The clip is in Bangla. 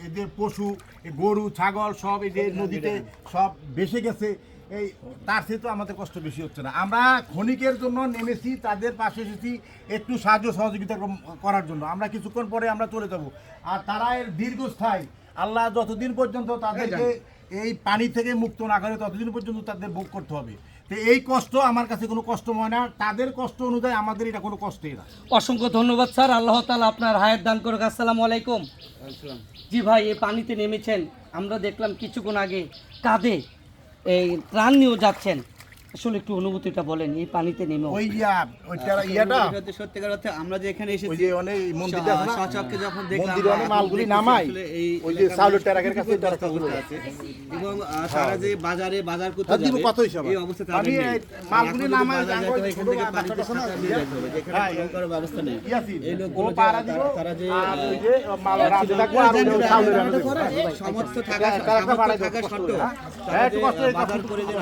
এদের পশু গরু ছাগল সব এই যে নদীতে সব ভেসে গেছে, এই তার চেয়ে তো আমাদের কষ্ট বেশি হচ্ছে না। আমরা ক্ষণিকের জন্য নেমেছি, তাদের পাশে এসেছি একটু সাহায্য সহযোগিতা করার জন্য। আমরা কিছুক্ষণ পরে আমরা চলে যাব। আর তারা এর দীর্ঘস্থায়ী, আল্লাহ যতদিন পর্যন্ত তাদেরকে এই পানি থেকে মুক্ত না করে ততদিন পর্যন্ত তাদের ভোগ করতে হবে। তো এই কষ্ট আমার কাছে কোনো কষ্ট মনে না, তাদের কষ্ট অনুযায়ী আমাদের এটা কোনো কষ্টই না। অসংখ্য ধন্যবাদ স্যার, আল্লাহ তাআলা আপনার হায়াত দান করুক। আসসালামু আলাইকুম। জি ভাই, এই পানিতে নেমেছেন, আমরা দেখলাম কিছুক্ষণ আগে কাঁধে এই ত্রাণ নিয়েও যাচ্ছেন, আসলে একটু অনুভূতিটা বলেন এই পানিতে নেমে। ওই ইয়াটা সত্যিকার অর্থে আমরা যে এখানে ওই এসেছি যে অনেক মন্দিরটা আছে না, সচক্ষে যখন দেখলাম মন্দিরে অনেক মালগুলি নামাই ওই যে চাউলের ট্রাকের কাছে ট্রাকগুলো আছে এবং তারা যে বাজার করতে দিব যাবে কত হিসাব এই অবস্থা তাদের আমি নেই। মালগুলি এখন যদি নামাই বাজার যেতে হয়, এখান থেকে পানিতে সাঁতার দিয়ে যেতে হবে, যেখানে নৌকার ব্যবস্থা নেই। এই লোকগুলো তারা যে সমস্ত থাকা সত্ত্বেও তারা যে বাজার করে যে